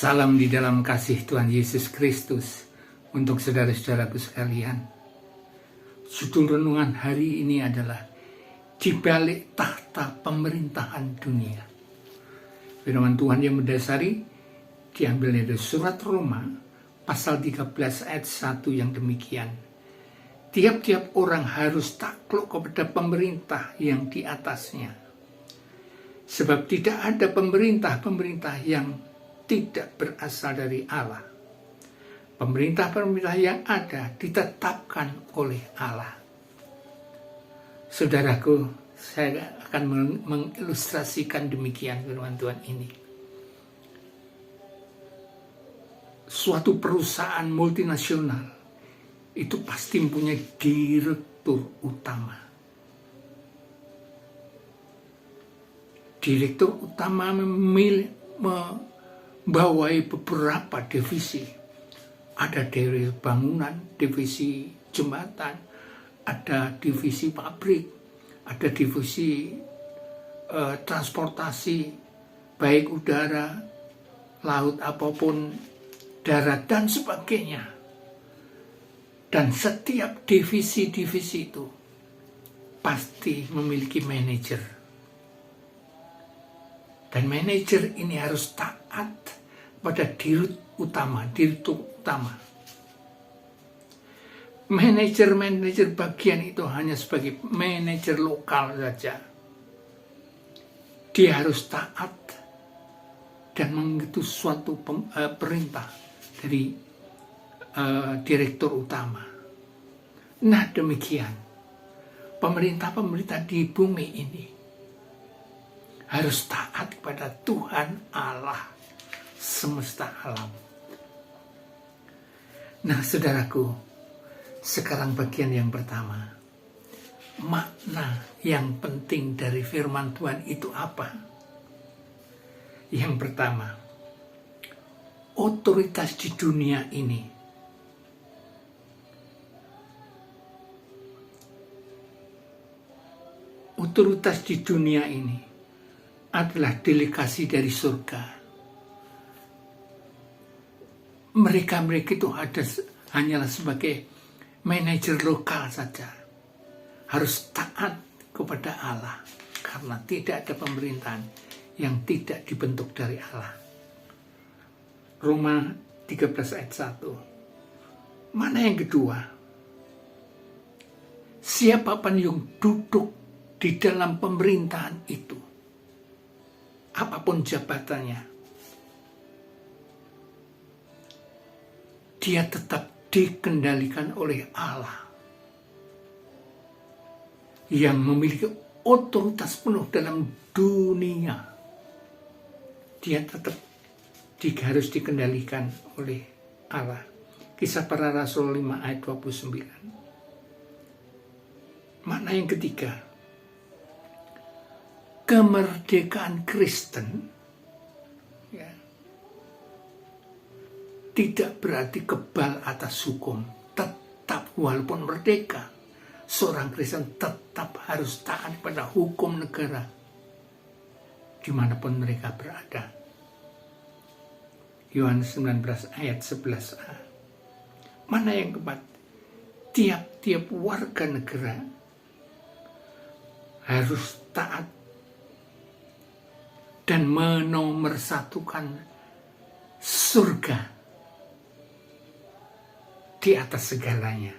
Salam di dalam kasih Tuhan Yesus Kristus untuk saudara-saudaraku sekalian. Judul renungan hari ini adalah Di Balik Tahta Pemerintahan Dunia. Firman Tuhan yang mendasari diambil dari surat Roma pasal 13 ayat 1 yang demikian. Tiap-tiap orang harus takluk kepada pemerintah yang di atasnya. Sebab tidak ada pemerintah-pemerintah yang tidak berasal dari Allah. Pemerintah-pemerintah yang ada ditetapkan oleh Allah. Saudaraku, saya akan mengilustrasikan demikian firman Tuhan ini. Suatu perusahaan multinasional itu pasti mempunyai direktur utama. Direktur utama membawai beberapa divisi. Ada dari bangunan, divisi jembatan, ada divisi pabrik, ada divisi transportasi, baik udara, laut apapun, darat dan sebagainya. Dan setiap divisi-divisi itu pasti memiliki manajer. Dan manajer ini harus taat pada direktur utama. Manajer bagian itu hanya sebagai manajer lokal saja. Dia harus taat dan mengikuti suatu perintah dari direktur utama. Nah demikian, pemerintah-pemerintah di bumi ini harus taat kepada Tuhan Allah semesta alam. Nah saudaraku, sekarang bagian yang pertama. Makna yang penting dari firman Tuhan itu apa? Yang pertama, otoritas di dunia ini adalah delegasi dari surga. Mereka itu hanyalah sebagai manajer lokal saja. Harus taat kepada Allah karena tidak ada pemerintahan yang tidak dibentuk dari Allah. Roma 13 ayat 1. Mana yang kedua? Siapapun yang duduk di dalam pemerintahan itu, apapun jabatannya, dia tetap dikendalikan oleh Allah yang memiliki otoritas penuh dalam dunia. Dia tetap harus dikendalikan oleh Allah. Kisah Para Rasul 5 ayat 29. Makna yang ketiga, kemerdekaan Kristen tidak berarti kebal atas hukum. Tetap walaupun merdeka, seorang Kristen tetap harus taat pada hukum negara dimanapun mereka berada. Yohanes 19 ayat 11a. Mana yang keempat? Tiap-tiap warga negara harus taat dan menomorsatukan surga di atas segalanya.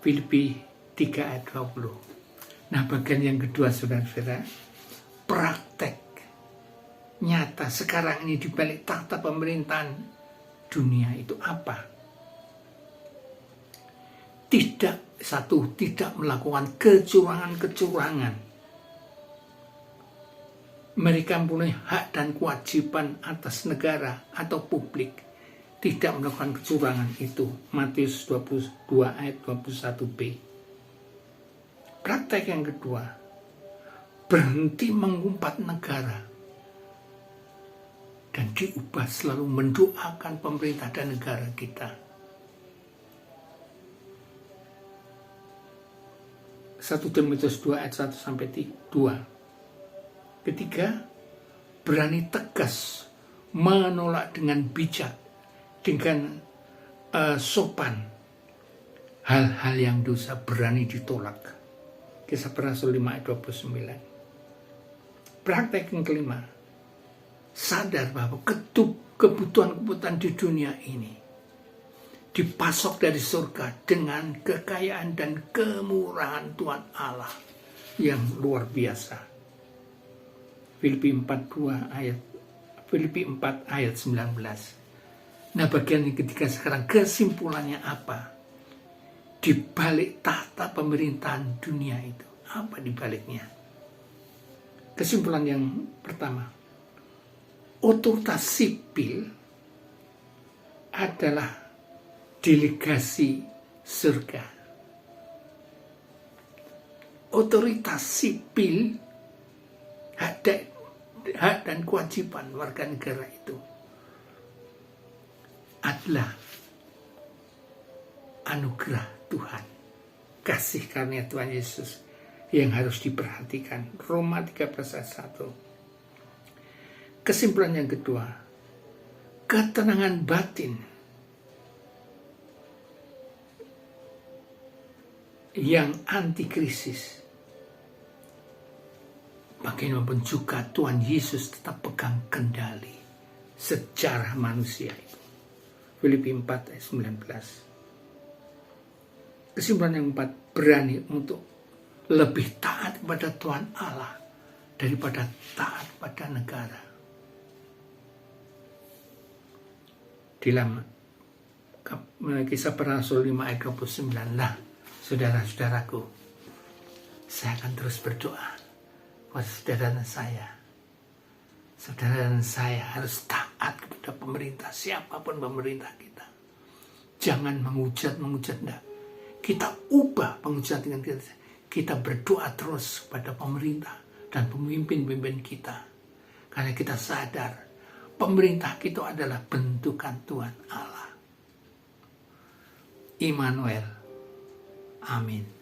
Filipi 3 ayat 20. Nah bagian yang kedua saudara-saudara, praktek nyata sekarang ini di balik tahta pemerintahan dunia itu apa? Tidak melakukan kecurangan. Mereka mempunyai hak dan kewajiban atas negara atau publik. Tidak melakukan kecurangan itu. Matius 22 ayat 21b. Praktek yang kedua, berhenti mengumpat negara dan diubah selalu mendoakan pemerintah dan negara kita. 1 Timotius 2 ayat 1 sampai 2. Ketiga, berani tegas menolak dengan bijak, dengan sopan hal-hal yang dosa, berani ditolak. Kisah Para Rasul 5 ayat 29. Praktek yang kelima, sadar bahwa kebutuhan-kebutuhan di dunia ini dipasok dari surga dengan kekayaan dan kemurahan Tuhan Allah yang luar biasa. Filipi 4 ayat 19. Nah, bagian yang ketiga sekarang, kesimpulannya apa? Di balik tahta pemerintahan dunia itu, apa di baliknya? Kesimpulan yang pertama, otoritas sipil adalah delegasi surga. Otoritas sipil, hak dan kewajiban warga negara itu adalah anugerah Tuhan, kasih karunia Tuhan Yesus yang harus diperhatikan. Roma 13 ayat 1. Kesimpulan yang kedua, ketenangan batin yang anti krisis. Bagaimanapun juga Tuhan Yesus tetap pegang kendali sejarah manusia itu. Filipi 4 ayat 19. Kesimpulan yang keempat, berani untuk lebih taat kepada Tuhan Allah daripada taat pada negara. Dalam Kisah Para Rasul 5 ayat 29, lah saudara-saudaraku, saya akan terus berdoa kepada saudara dan saya harus taat kepada pemerintah, siapapun pemerintah kita. Jangan menghujat, enggak. Kita ubah penghujat dengan kita berdoa terus kepada pemerintah dan pemimpin-pemimpin kita. Karena kita sadar pemerintah kita adalah bentukan Tuhan Allah. Immanuel. Amin.